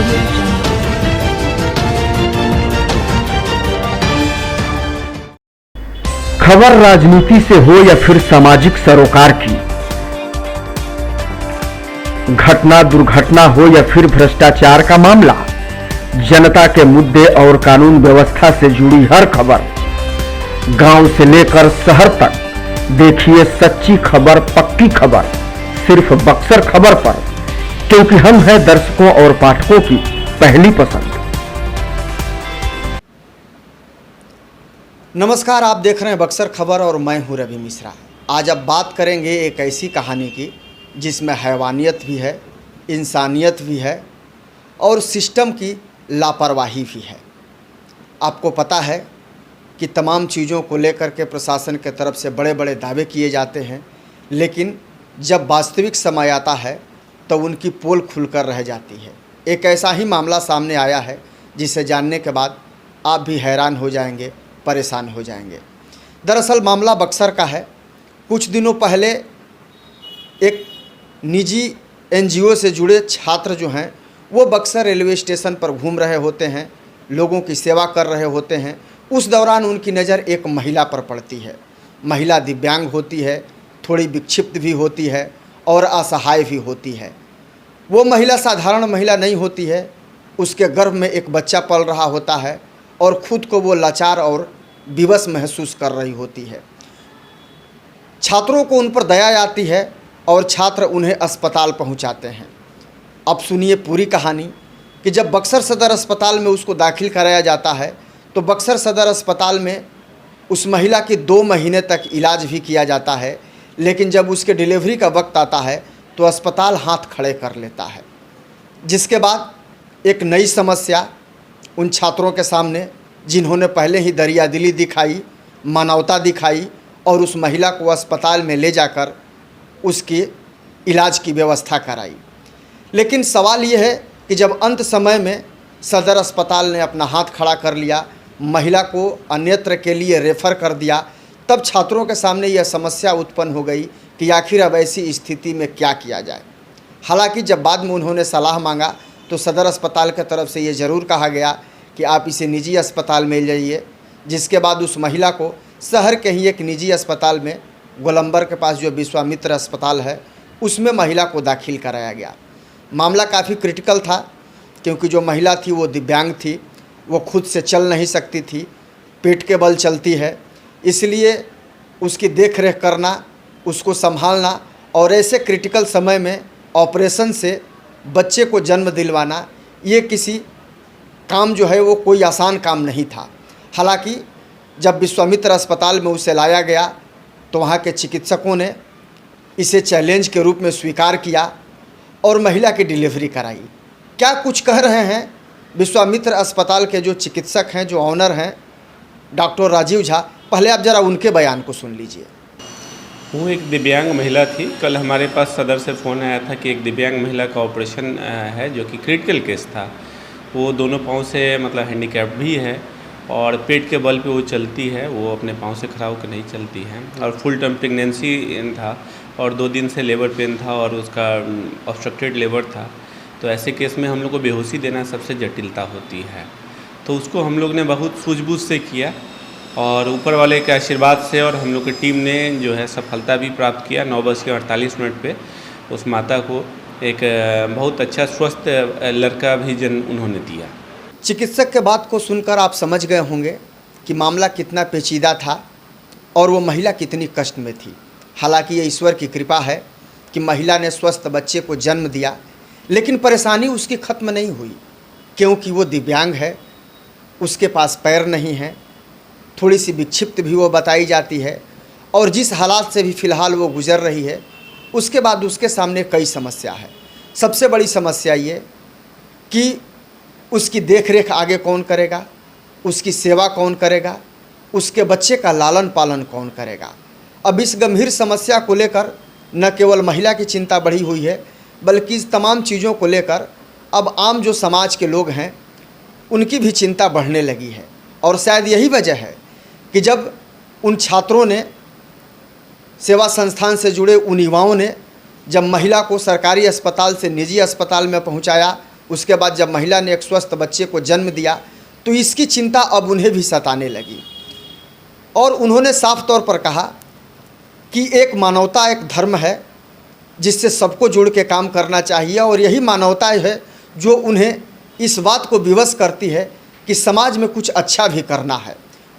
audio jungle. खबर राजनीति से हो या फिर सामाजिक सरोकार की, घटना दुर्घटना हो या फिर भ्रष्टाचार का मामला, जनता के मुद्दे और कानून व्यवस्था से जुड़ी हर खबर, गांव से लेकर शहर तक देखिए सच्ची खबर, पक्की खबर सिर्फ बक्सर खबर पर, क्योंकि हम हैं दर्शकों और पाठकों की पहली पसंद। नमस्कार, आप देख रहे हैं बक्सर खबर और मैं हूं रवि मिश्रा। आज अब बात करेंगे एक ऐसी कहानी की जिसमें हैवानियत भी है, इंसानियत भी है और सिस्टम की लापरवाही भी है। आपको पता है कि तमाम चीज़ों को लेकर के प्रशासन के तरफ से बड़े बड़े दावे किए जाते हैं, लेकिन जब वास्तविक समय आता है तो उनकी पोल खुलकर रह जाती है। एक ऐसा ही मामला सामने आया है जिसे जानने के बाद आप भी हैरान हो जाएंगे, परेशान हो जाएंगे। दरअसल मामला बक्सर का है। कुछ दिनों पहले एक निजी एनजीओ से जुड़े छात्र जो हैं वो बक्सर रेलवे स्टेशन पर घूम रहे होते हैं, लोगों की सेवा कर रहे होते हैं। उस दौरान उनकी नज़र एक महिला पर पड़ती है। महिला दिव्यांग होती है, थोड़ी विक्षिप्त भी होती है और असहाय भी होती है। वो महिला साधारण महिला नहीं होती है, उसके गर्भ में एक बच्चा पल रहा होता है और खुद को वो लाचार और विवश महसूस कर रही होती है। छात्रों को उन पर दया आती है और छात्र उन्हें अस्पताल पहुंचाते हैं। अब सुनिए पूरी कहानी कि जब बक्सर सदर अस्पताल में उसको दाखिल कराया जाता है तो बक्सर सदर अस्पताल में उस महिला की 2 महीने तक इलाज भी किया जाता है, लेकिन जब उसके डिलीवरी का वक्त आता है तो अस्पताल हाथ खड़े कर लेता है। जिसके बाद एक नई समस्या उन छात्रों के सामने, जिन्होंने पहले ही दरियादिली दिखाई, मानवता दिखाई और उस महिला को अस्पताल में ले जाकर उसकी इलाज की व्यवस्था कराई। लेकिन सवाल ये है कि जब अंत समय में सदर अस्पताल ने अपना हाथ खड़ा कर लिया, महिला को अन्यत्र के लिए रेफ़र कर दिया, तब छात्रों के सामने यह समस्या उत्पन्न हो गई कि आखिर अब ऐसी स्थिति में क्या किया जाए। हालांकि जब बाद में उन्होंने सलाह मांगा तो सदर अस्पताल की तरफ से ये ज़रूर कहा गया कि आप इसे निजी अस्पताल में ले जाइए। जिसके बाद उस महिला को शहर के ही एक निजी अस्पताल में, गोलंबर के पास जो विश्वामित्र अस्पताल है, उसमें महिला को दाखिल कराया गया। मामला काफ़ी क्रिटिकल था क्योंकि जो महिला थी वो दिव्यांग थी, वो खुद से चल नहीं सकती थी, पेट के बल चलती है, इसलिए उसकी देख रेख करना, उसको संभालना और ऐसे क्रिटिकल समय में ऑपरेशन से बच्चे को जन्म दिलवाना, ये किसी काम जो है वो कोई आसान काम नहीं था। हालांकि जब विश्वामित्र अस्पताल में उसे लाया गया तो वहाँ के चिकित्सकों ने इसे चैलेंज के रूप में स्वीकार किया और महिला की डिलीवरी कराई। क्या कुछ कह रहे हैं विश्वामित्र अस्पताल के जो चिकित्सक हैं, जो ऑनर हैं, डॉक्टर राजीव झा। पहले आप ज़रा उनके बयान को सुन लीजिए। वो एक दिव्यांग महिला थी। कल हमारे पास सदर से फ़ोन आया था कि एक दिव्यांग महिला का ऑपरेशन है जो कि क्रिटिकल केस था। वो दोनों पाँव से मतलब हैंडीकैप भी है और पेट के बल पे वो चलती है, वो अपने पाँव से खड़ा होकर नहीं चलती है और फुल टर्म प्रेगनेंसी था और 2 दिन से लेबर पेन था और उसका ऑब्स्ट्रक्टेड लेबर था। तो ऐसे केस में हम लोग को बेहोशी देना सबसे जटिलता होती है। तो उसको हम लोग ने बहुत सूझबूझ से किया और ऊपर वाले के आशीर्वाद से और हम लोग की टीम ने जो है सफलता भी प्राप्त किया। 9:48 पे उस माता को एक बहुत अच्छा स्वस्थ लड़का भी जन्म उन्होंने दिया। चिकित्सक के बात को सुनकर आप समझ गए होंगे कि मामला कितना पेचीदा था और वो महिला कितनी कष्ट में थी। हालांकि ये ईश्वर की कृपा है कि महिला ने स्वस्थ बच्चे को जन्म दिया, लेकिन परेशानी उसकी ख़त्म नहीं हुई क्योंकि वो दिव्यांग है, उसके पास पैर नहीं है, थोड़ी सी विक्षिप्त भी वो बताई जाती है और जिस हालात से भी फ़िलहाल वो गुज़र रही है, उसके बाद उसके सामने कई समस्या है। सबसे बड़ी समस्या ये कि उसकी देख रेख आगे कौन करेगा, उसकी सेवा कौन करेगा, उसके बच्चे का लालन पालन कौन करेगा। अब इस गंभीर समस्या को लेकर न केवल महिला की चिंता बढ़ी हुई है, बल्कि इस तमाम चीज़ों को लेकर अब आम जो समाज के लोग हैं उनकी भी चिंता बढ़ने लगी है। और शायद यही वजह है कि जब उन छात्रों ने, सेवा संस्थान से जुड़े उन युवाओं ने जब महिला को सरकारी अस्पताल से निजी अस्पताल में पहुंचाया, उसके बाद जब महिला ने एक स्वस्थ बच्चे को जन्म दिया तो इसकी चिंता अब उन्हें भी सताने लगी। और उन्होंने साफ तौर पर कहा कि एक मानवता, एक धर्म है जिससे सबको जुड़ के काम करना चाहिए, और यही मानवता है जो उन्हें इस बात को विवश करती है कि समाज में कुछ अच्छा भी करना है।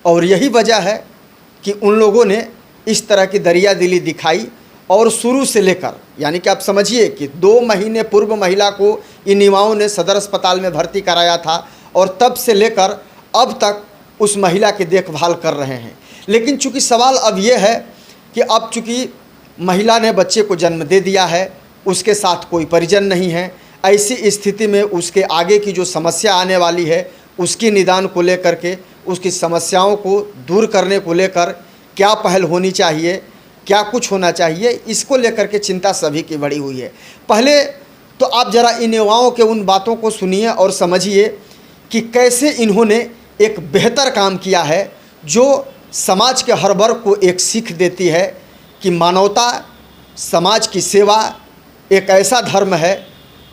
और यही वजह है कि उन लोगों ने इस तरह की दरिया दिली दिखाई, और शुरू से लेकर, यानी कि आप समझिए कि 2 महीने पूर्व महिला को इन युवाओं ने सदर अस्पताल में भर्ती कराया था, और तब से लेकर अब तक उस महिला की देखभाल कर रहे हैं। लेकिन चूंकि सवाल अब ये है कि अब चूंकि महिला ने बच्चे को जन्म दे दिया है, उसके साथ कोई परिजन नहीं है, ऐसी स्थिति में उसके आगे की जो समस्या आने वाली है उसकी निदान को लेकर के, उसकी समस्याओं को दूर करने को लेकर क्या पहल होनी चाहिए, क्या कुछ होना चाहिए, इसको लेकर के चिंता सभी की बढ़ी हुई है। पहले तो आप ज़रा इन युवाओं के उन बातों को सुनिए और समझिए कि कैसे इन्होंने एक बेहतर काम किया है जो समाज के हर वर्ग को एक सीख देती है कि मानवता, समाज की सेवा एक ऐसा धर्म है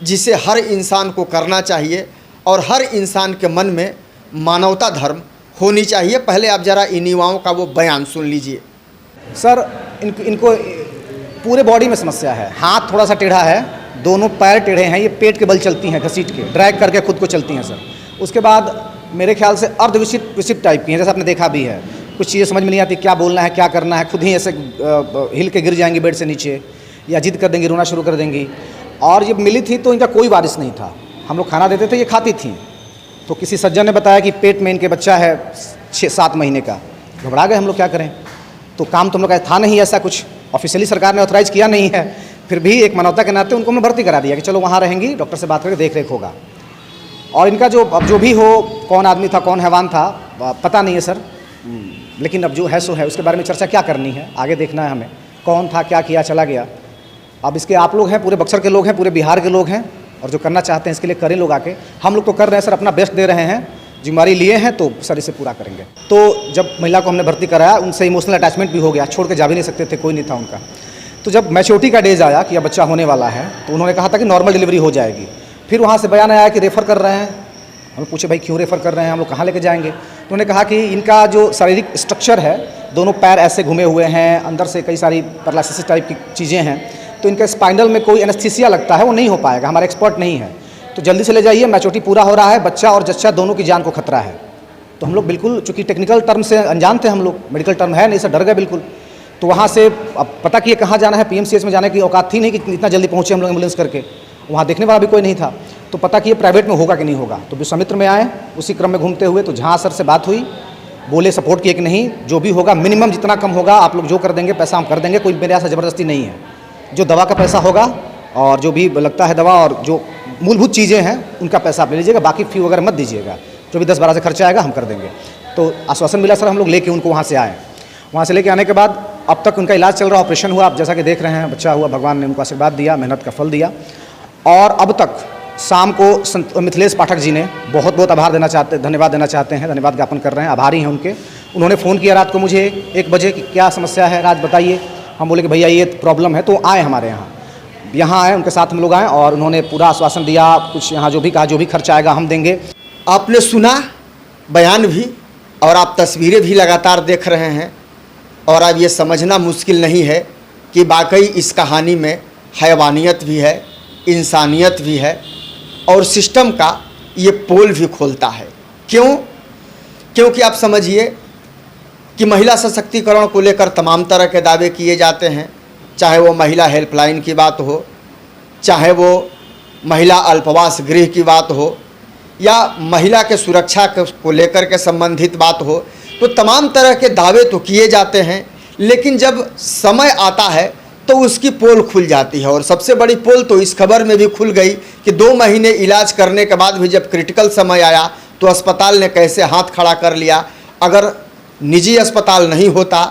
जिसे हर इंसान को करना चाहिए, और हर इंसान के मन में मानवता धर्म होनी चाहिए। पहले आप ज़रा इन युवाओं का वो बयान सुन लीजिए। सर, इनको पूरे बॉडी में समस्या है। हाथ थोड़ा सा टेढ़ा है, दोनों पैर टेढ़े हैं, ये पेट के बल चलती हैं, घसीट के ड्रैग करके खुद को चलती हैं सर। उसके बाद मेरे ख्याल से अर्धविकसित टाइप की हैं, जैसा आपने देखा भी है। कुछ चीज़ें समझ में नहीं आती, क्या बोलना है, क्या करना है, खुद ही ऐसे हिल के गिर जाएंगी बेड से नीचे, या जिद कर देंगी, रोना शुरू कर देंगी। और जब मिली थी तो इनका कोई वारिस नहीं था, हम लोग खाना देते थे, ये खाती थी। तो किसी सज्जन ने बताया कि पेट में इनके बच्चा है 6-7 महीने का। घबरा गए हम लोग, क्या करें। तो काम तो हम लोग का था नहीं, ऐसा कुछ ऑफिशियली सरकार ने ऑथराइज़ किया नहीं है, फिर भी एक मानवता के नाते उनको हमने भर्ती करा दिया कि चलो वहाँ रहेंगी, डॉक्टर से बात करके देख रेख होगा। और इनका जो अब जो भी हो, कौन आदमी था कौन हैवान था पता नहीं है सर, लेकिन अब जो है सो है, उसके बारे में चर्चा क्या करनी है, आगे देखना है हमें, कौन था, क्या किया, चला गया। अब इसके आप लोग हैं, पूरे बक्सर के लोग हैं, पूरे बिहार के लोग हैं, और जो करना चाहते हैं इसके लिए करें लोग आके। हम लोग तो कर रहे हैं सर, अपना बेस्ट दे रहे हैं, जिम्मेदारी लिए हैं तो सर इसे पूरा करेंगे। तो जब महिला को हमने भर्ती कराया, उनसे इमोशनल अटैचमेंट भी हो गया, छोड़ के जा भी नहीं सकते थे, कोई नहीं था उनका। तो जब मैच्योरिटी का डेज आया कि अब बच्चा होने वाला है, तो उन्होंने कहा था कि नॉर्मल डिलीवरी हो जाएगी। फिर वहाँ से बयान आया कि रेफ़र कर रहे हैं। हम पूछे भाई क्यों रेफ़र कर रहे हैं, हम लोग कहाँ लेके जाएंगे। तो उन्होंने कहा कि इनका जो शारीरिक स्ट्रक्चर है, दोनों पैर ऐसे घुमे हुए हैं, अंदर से कई सारी पैरालिसिस टाइप की चीज़ें हैं, तो इनका स्पाइनल में कोई एनेस्थीसिया लगता है, वो नहीं हो पाएगा, हमारा एक्सपर्ट नहीं है, तो जल्दी से ले जाइए, मैच्योरिटी पूरा हो रहा है, बच्चा और जच्चा दोनों की जान को खतरा है। तो हम लोग बिल्कुल, चूँकि टेक्निकल टर्म से अनजान थे हम लोग, मेडिकल टर्म है नहीं सर, डर गए बिल्कुल। तो वहाँ से अब पता किए कहाँ जाना है, PMCH में जाने की औकात थी नहीं कि इतना जल्दी पहुँचे हम लोग एम्बुलेंस करके, वहाँ देखने वाला भी कोई नहीं था। तो पता किए प्राइवेट में होगा कि नहीं होगा, तो विश्वामित्र में आए, उसी क्रम में घूमते हुए तो जहाँ सर से बात हुई, बोले सपोर्ट किए कि नहीं, जो भी होगा मिनिमम जितना कम होगा आप लोग जो कर देंगे पैसा हम कर देंगे, कोई मेरे यहाँ से ज़बरदस्ती नहीं है। जो दवा का पैसा होगा और जो भी लगता है दवा और जो मूलभूत चीज़ें हैं उनका पैसा आप ले लीजिएगा, बाकी फ़ी वगैरह मत दीजिएगा, जो भी 10-12 से खर्चा आएगा हम कर देंगे। तो आश्वासन मिला सर, हम लोग लेके उनको वहाँ से आए। वहाँ से लेके आने के बाद अब तक उनका इलाज चल रहा, ऑपरेशन हुआ, आप जैसा कि देख रहे हैं, बच्चा हुआ, भगवान ने उनको आशीर्वाद दिया, मेहनत का फल दिया। और अब तक शाम को मिथिलेश पाठक जी ने बहुत बहुत धन्यवाद देना चाहते हैं, धन्यवाद ज्ञापन कर रहे हैं, आभारी हैं उनके। उन्होंने फ़ोन किया रात को मुझे 1 बजे कि क्या समस्या है राज बताइए। हम बोले कि भैया ये प्रॉब्लम है, तो आए हमारे यहाँ आए, उनके साथ हम लोग आए और उन्होंने पूरा आश्वासन दिया, कुछ यहाँ जो भी कहा, जो भी खर्चा आएगा हम देंगे। आपने सुना बयान भी, और आप तस्वीरें भी लगातार देख रहे हैं, और अब ये समझना मुश्किल नहीं है कि वाकई इस कहानी में हैवानियत भी है, इंसानियत भी है, और सिस्टम का ये पोल भी खोलता है। क्यों? क्योंकि आप समझिए कि महिला सशक्तिकरण को लेकर तमाम तरह के दावे किए जाते हैं, चाहे वो महिला हेल्पलाइन की बात हो, चाहे वो महिला अल्पवास गृह की बात हो, या महिला के सुरक्षा को लेकर के संबंधित बात हो, तो तमाम तरह के दावे तो किए जाते हैं, लेकिन जब समय आता है तो उसकी पोल खुल जाती है। और सबसे बड़ी पोल तो इस खबर में भी खुल गई कि 2 महीने इलाज करने के बाद भी जब क्रिटिकल समय आया तो अस्पताल ने कैसे हाथ खड़ा कर लिया। अगर निजी अस्पताल नहीं होता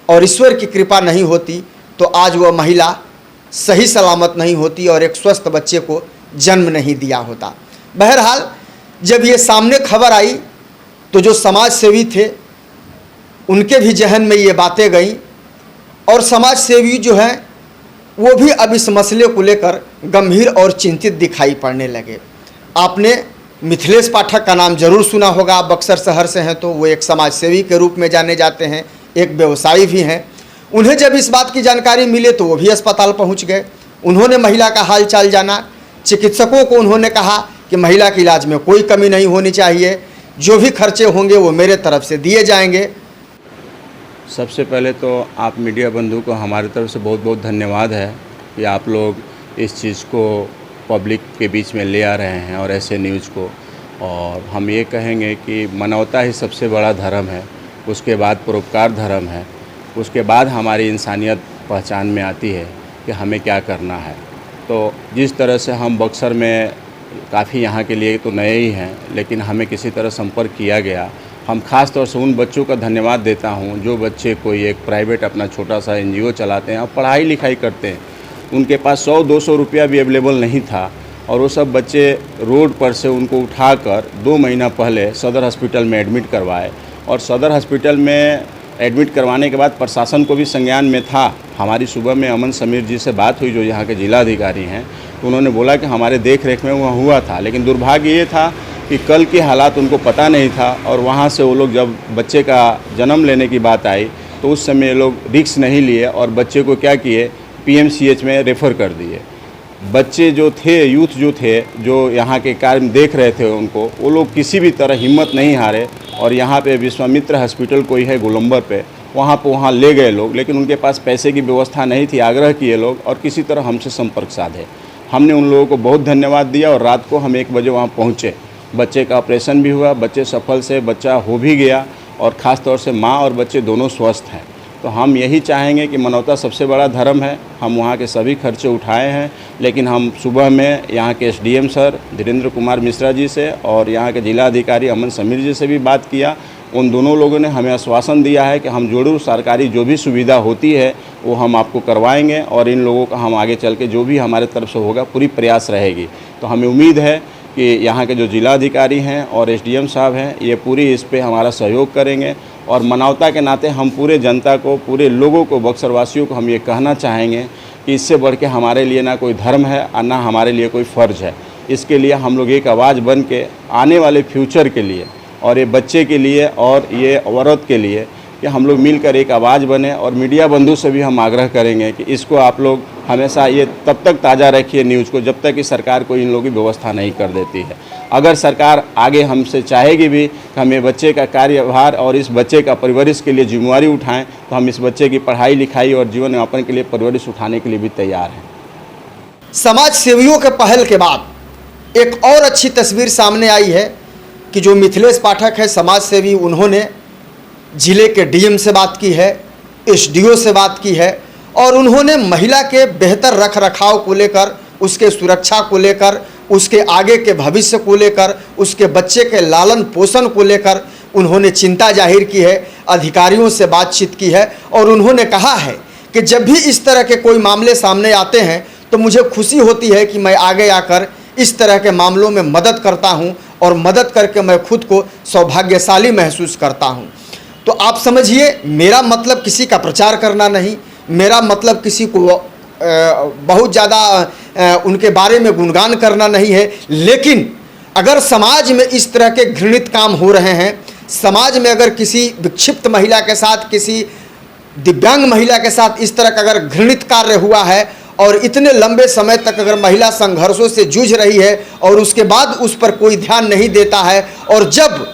और ईश्वर की कृपा नहीं होती तो आज वह महिला सही सलामत नहीं होती और एक स्वस्थ बच्चे को जन्म नहीं दिया होता। बहरहाल जब ये सामने खबर आई तो जो समाज सेवी थे उनके भी जहन में ये बातें गईं, और समाज सेवी जो हैं वो भी अब इस मसले को लेकर गंभीर और चिंतित दिखाई पड़ने लगे। आपने मिथिलेश पाठक का नाम जरूर सुना होगा, आप बक्सर शहर से हैं तो वो एक समाज सेवी के रूप में जाने जाते हैं, एक व्यवसायी भी हैं। उन्हें जब इस बात की जानकारी मिले तो वो भी अस्पताल पहुंच गए। उन्होंने महिला का हाल चाल जाना, चिकित्सकों को उन्होंने कहा कि महिला के इलाज में कोई कमी नहीं होनी चाहिए, जो भी खर्चे होंगे वो मेरे तरफ से दिए जाएंगे। सबसे पहले तो आप मीडिया बंधु को हमारी तरफ से बहुत बहुत धन्यवाद है कि आप लोग इस चीज़ को पब्लिक के बीच में ले आ रहे हैं और ऐसे न्यूज़ को। और हम ये कहेंगे कि मानवता ही सबसे बड़ा धर्म है, उसके बाद परोपकार धर्म है, उसके बाद हमारी इंसानियत पहचान में आती है कि हमें क्या करना है। तो जिस तरह से हम बक्सर में काफ़ी यहाँ के लिए तो नए ही हैं, लेकिन हमें किसी तरह संपर्क किया गया। हम ख़ास तौर से उन बच्चों का धन्यवाद देता हूँ जो बच्चे कोई एक प्राइवेट अपना छोटा सा NGO चलाते हैं और पढ़ाई लिखाई करते हैं। उनके पास 100-200 रुपया भी अवेलेबल नहीं था और वो सब बच्चे रोड पर से उनको उठाकर 2 महीना पहले सदर हॉस्पिटल में एडमिट करवाए। और सदर हॉस्पिटल में एडमिट करवाने के बाद प्रशासन को भी संज्ञान में था। हमारी सुबह में अमन समीर जी से बात हुई जो यहाँ के जिला अधिकारी हैं, तो उन्होंने बोला कि हमारे देख रेख में वहाँ हुआ था, लेकिन दुर्भाग्य ये था कि कल के हालात उनको पता नहीं था। और वहाँ से वो लोग जब बच्चे का जन्म लेने की बात आई तो उस समय ये लोग रिस्क नहीं लिए और बच्चे को क्या किए, PMCH में रेफ़र कर दिए। बच्चे जो थे, यूथ जो थे, जो यहाँ के कार्य देख रहे थे उनको, वो लोग किसी भी तरह हिम्मत नहीं हारे और यहाँ पे विश्वामित्र हॉस्पिटल कोई है गोलंबर पे, वहाँ ले गए लोग। लेकिन उनके पास पैसे की व्यवस्था नहीं थी, आग्रह किए लोग और किसी तरह हमसे संपर्क साधे। हमने उन लोगों को बहुत धन्यवाद दिया और रात को हम 1 बजे वहाँ पहुँचे। बच्चे का ऑपरेशन भी हुआ, बच्चे सफल से बच्चा हो भी गया और ख़ास तौर से माँ और बच्चे दोनों स्वस्थ हैं। तो हम यही चाहेंगे कि मानवता सबसे बड़ा धर्म है। हम वहाँ के सभी खर्चे उठाए हैं, लेकिन हम सुबह में यहाँ के SDM सर धीरेन्द्र कुमार मिश्रा जी से और यहाँ के जिला अधिकारी अमन समीर जी से भी बात किया। उन दोनों लोगों ने हमें आश्वासन दिया है कि हम जरूर सरकारी जो भी सुविधा होती है वो हम आपको करवाएंगे और इन लोगों का हम आगे चल के जो भी हमारे तरफ से होगा पूरी प्रयास रहेगी। तो हमें उम्मीद है कि यहाँ के जो जिला अधिकारी हैं और SDM साहब हैं ये पूरी इस पे हमारा सहयोग करेंगे। और मानवता के नाते हम पूरे जनता को, पूरे लोगों को, बक्सरवासियों को हम ये कहना चाहेंगे कि इससे बढ़ के हमारे लिए ना कोई धर्म है और ना हमारे लिए कोई फ़र्ज है। इसके लिए हम लोग एक आवाज़ बन के आने वाले फ्यूचर के लिए और ये बच्चे के लिए और ये औरत के लिए कि हम लोग मिलकर एक आवाज़ बने। और मीडिया बंधु से भी हम आग्रह करेंगे कि इसको आप लोग हमेशा ये तब तक ताज़ा रखिए न्यूज़ को जब तक कि सरकार कोई इन लोगों की व्यवस्था नहीं कर देती है। अगर सरकार आगे हमसे चाहेगी भी कि हमें बच्चे का कार्यभार और इस बच्चे का परवरिश के लिए जिम्मेवारी उठाएं, तो हम इस बच्चे की पढ़ाई लिखाई और जीवन यापन के लिए परवरिश उठाने के लिए भी तैयार हैं। समाज सेवियों के पहल के बाद एक और अच्छी तस्वीर सामने आई है कि जो मिथिलेश पाठक है समाज सेवी, उन्होंने जिले के DM से बात की है, SDO से बात की है और उन्होंने महिला के बेहतर रख रखाव को लेकर, उसके सुरक्षा को लेकर, उसके आगे के भविष्य को लेकर, उसके बच्चे के लालन पोषण को लेकर उन्होंने चिंता जाहिर की है, अधिकारियों से बातचीत की है और उन्होंने कहा है कि जब भी इस तरह के कोई मामले सामने आते हैं तो मुझे खुशी होती है कि मैं आगे आकर इस तरह के मामलों में मदद करता हूं और मदद करके मैं खुद को सौभाग्यशाली महसूस करता हूं। तो आप समझिए, मेरा मतलब किसी का प्रचार करना नहीं, मेरा मतलब किसी को बहुत ज़्यादा उनके बारे में गुणगान करना नहीं है। लेकिन अगर समाज में इस तरह के घृणित काम हो रहे हैं, समाज में अगर किसी विक्षिप्त महिला के साथ, किसी दिव्यांग महिला के साथ इस तरह का अगर घृणित कार्य हुआ है और इतने लंबे समय तक अगर महिला संघर्षों से जूझ रही है और उसके बाद उस पर कोई ध्यान नहीं देता है और जब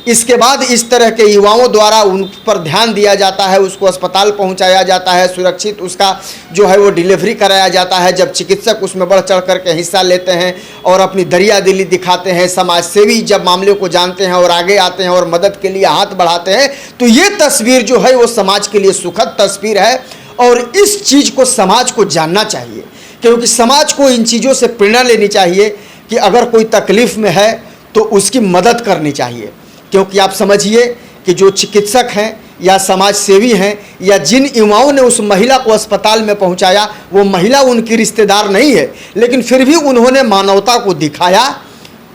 इसके बाद इस तरह के युवाओं द्वारा उन पर ध्यान दिया जाता है, उसको अस्पताल पहुंचाया जाता है, सुरक्षित उसका जो है वो डिलीवरी कराया जाता है, जब चिकित्सक उसमें बढ़ चढ़ करके हिस्सा लेते हैं और अपनी दरिया दिली दिखाते हैं, समाज सेवी जब मामले को जानते हैं और आगे आते हैं और मदद के लिए हाथ बढ़ाते हैं, तो ये तस्वीर जो है वो समाज के लिए सुखद तस्वीर है। और इस चीज़ को समाज को जानना चाहिए, क्योंकि समाज को इन चीज़ों से प्रेरणा लेनी चाहिए कि अगर कोई तकलीफ़ में है तो उसकी मदद करनी चाहिए। क्योंकि आप समझिए कि जो चिकित्सक हैं या समाज सेवी हैं या जिन युवाओं ने उस महिला को अस्पताल में पहुंचाया, वो महिला उनकी रिश्तेदार नहीं है, लेकिन फिर भी उन्होंने मानवता को दिखाया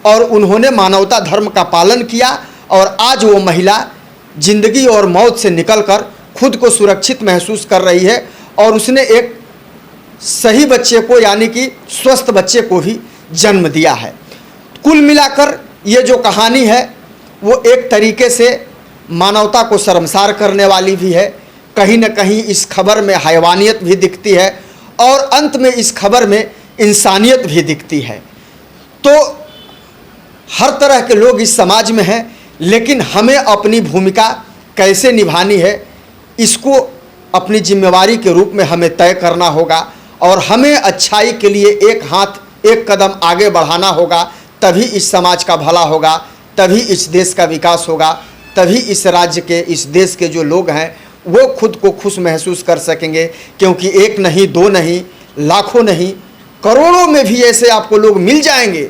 और उन्होंने मानवता धर्म का पालन किया और आज वो महिला जिंदगी और मौत से निकलकर खुद को सुरक्षित महसूस कर रही है और उसने एक सही बच्चे को, यानी कि स्वस्थ बच्चे को भी जन्म दिया है। कुल मिलाकर ये जो कहानी है वो एक तरीके से मानवता को शर्मसार करने वाली भी है। कहीं न कहीं इस खबर में हैवानियत भी दिखती है और अंत में इस खबर में इंसानियत भी दिखती है। तो हर तरह के लोग इस समाज में हैं, लेकिन हमें अपनी भूमिका कैसे निभानी है इसको अपनी जिम्मेवारी के रूप में हमें तय करना होगा और हमें अच्छाई के लिए एक हाथ एक कदम आगे बढ़ाना होगा। तभी इस समाज का भला होगा, तभी इस देश का विकास होगा, तभी इस राज्य के इस देश के जो लोग हैं वो खुद को खुश महसूस कर सकेंगे। क्योंकि एक नहीं, दो नहीं, लाखों नहीं, करोड़ों में भी ऐसे आपको लोग मिल जाएंगे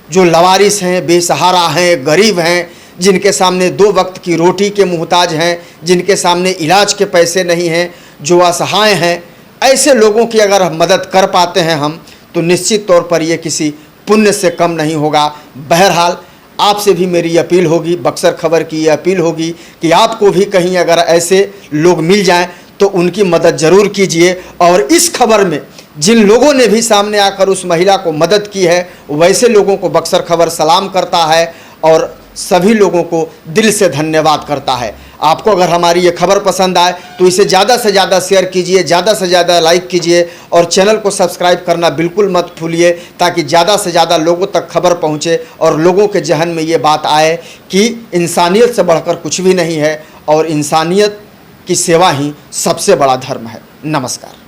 जो लवारिस हैं, बेसहारा हैं, गरीब हैं, जिनके सामने 2 वक्त की रोटी के मुहताज हैं, जिनके सामने इलाज के पैसे नहीं हैं, जो असहाय हैं। ऐसे लोगों की अगर मदद कर पाते हैं हम, तो निश्चित तौर पर ये किसी पुण्य से कम नहीं होगा। बहरहाल आपसे भी मेरी अपील होगी, बक्सर खबर की ये अपील होगी कि आपको भी कहीं अगर ऐसे लोग मिल जाएं तो उनकी मदद ज़रूर कीजिए। और इस खबर में जिन लोगों ने भी सामने आकर उस महिला को मदद की है, वैसे लोगों को बक्सर खबर सलाम करता है और सभी लोगों को दिल से धन्यवाद करता है। आपको अगर हमारी ये खबर पसंद आए तो इसे ज़्यादा से ज़्यादा शेयर कीजिए, ज़्यादा से ज़्यादा लाइक कीजिए और चैनल को सब्सक्राइब करना बिल्कुल मत भूलिए, ताकि ज़्यादा से ज़्यादा लोगों तक खबर पहुँचे और लोगों के जहन में ये बात आए कि इंसानियत से बढ़कर कुछ भी नहीं है और इंसानियत की सेवा ही सबसे बड़ा धर्म है। नमस्कार।